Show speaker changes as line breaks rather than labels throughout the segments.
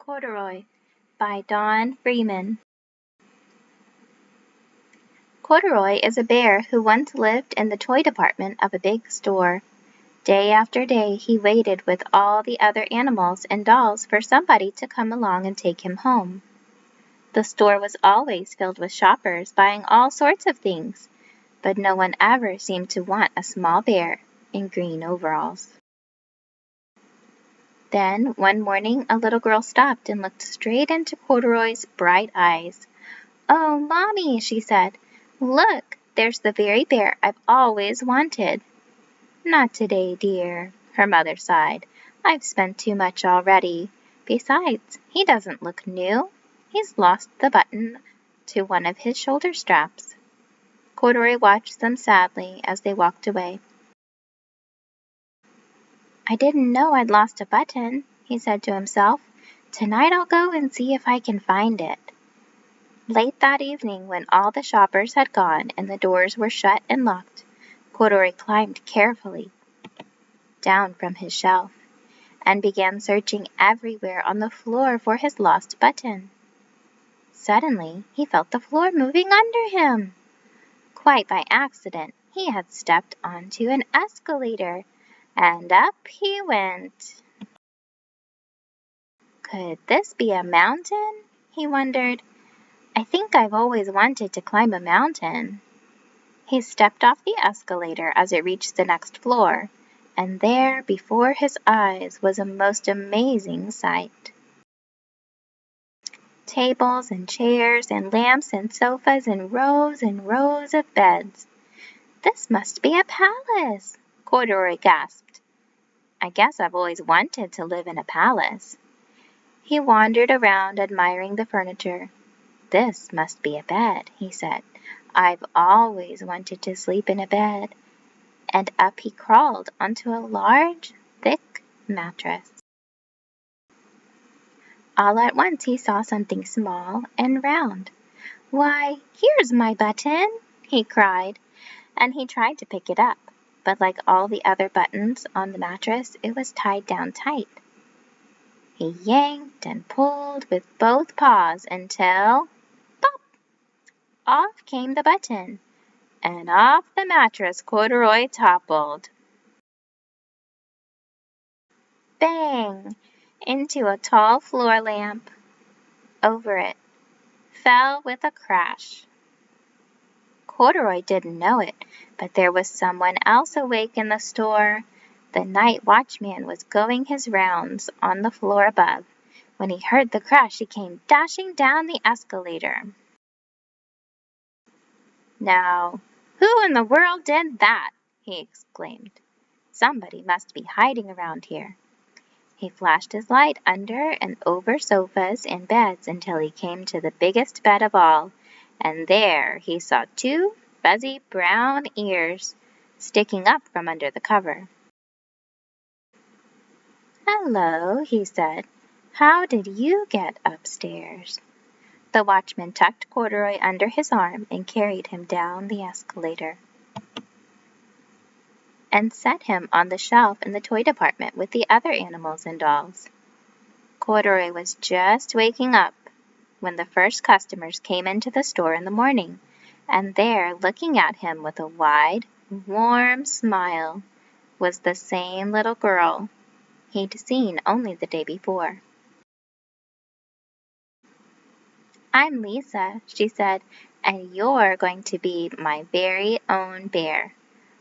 Corduroy by Don Freeman. Corduroy is a bear who once lived in the toy department of a big store. Day after day he waited with all the other animals and dolls for somebody to come along and take him home. The store was always filled with shoppers buying all sorts of things, but no one ever seemed to want a small bear in green overalls. Then, one morning, a little girl stopped and looked straight into Corduroy's bright eyes. "Oh, Mommy," she said, "look, there's the very bear I've always wanted." "Not today, dear," her mother sighed. "I've spent too much already. Besides, he doesn't look new. He's lost the button to one of his shoulder straps." Corduroy watched them sadly as they walked away. "I didn't know I'd lost a button," he said to himself. "Tonight I'll go and see if I can find it." Late that evening, when all the shoppers had gone and the doors were shut and locked, Corduroy climbed carefully down from his shelf and began searching everywhere on the floor for his lost button. Suddenly, he felt the floor moving under him. Quite by accident, he had stepped onto an escalator, and up he went. Could this be a mountain? He wondered. "I think I've always wanted to climb a mountain." He stepped off the escalator as it reached the next floor, and there before his eyes was a most amazing sight. Tables and chairs and lamps and sofas and rows of beds. "This must be a palace," Corduroy gasped. "I guess I've always wanted to live in a palace." He wandered around admiring the furniture. "This must be a bed," he said. "I've always wanted to sleep in a bed." And up he crawled onto a large, thick mattress. All at once he saw something small and round. "Why, here's my button!" he cried, and he tried to pick it up, but like all the other buttons on the mattress, it was tied down tight. He yanked and pulled with both paws until, pop! Off came the button, and off the mattress Corduroy toppled. Bang! Into a tall floor lamp. Over it. Fell with a crash. Corduroy didn't know it, but there was someone else awake in the store. The night watchman was going his rounds on the floor above. When he heard the crash, he came dashing down the escalator. "Now, who in the world did that?" he exclaimed. "Somebody must be hiding around here." He flashed his light under and over sofas and beds until he came to the biggest bed of all, and there he saw two fuzzy brown ears sticking up from under the cover. "Hello," he said. "How did you get upstairs?" The watchman tucked Corduroy under his arm and carried him down the escalator and set him on the shelf in the toy department with the other animals and dolls. Corduroy was just waking up when the first customers came into the store in the morning, and there, looking at him with a wide, warm smile, was the same little girl he'd seen only the day before. "I'm Lisa," she said, "and you're going to be my very own bear.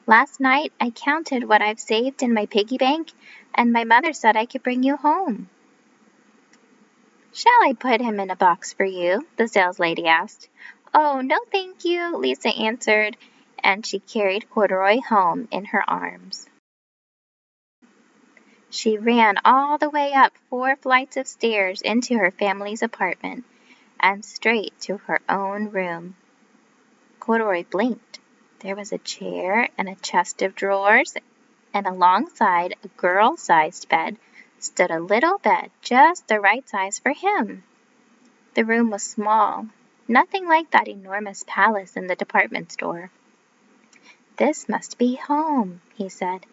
Last night I counted what I've saved in my piggy bank, and my mother said I could bring you home." "Shall I put him in a box for you?" the saleslady asked. "Oh, no, thank you," Lisa answered, and she carried Corduroy home in her arms. She ran all the way up 4 flights of stairs into her family's apartment and straight to her own room. Corduroy blinked. There was a chair and a chest of drawers, and alongside a girl-sized bed stood a little bed just the right size for him. The room was small, nothing like that enormous palace in the department store. "This must be home," he said.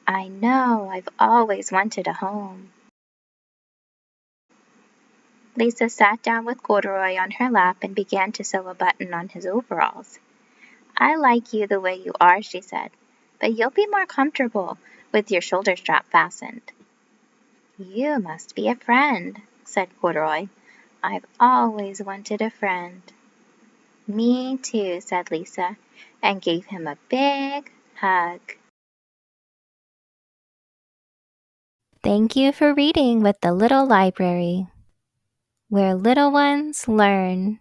"I know I've always wanted a home." Lisa sat down with Corduroy on her lap and began to sew a button on his overalls. I like you the way you are, she said, but you'll be more comfortable with your shoulder strap fastened. You must be a friend, said Corduroy. I've always wanted a friend. Me too, said Lisa, and gave him a big hug.
Thank you for reading with the Little Library, where little ones learn.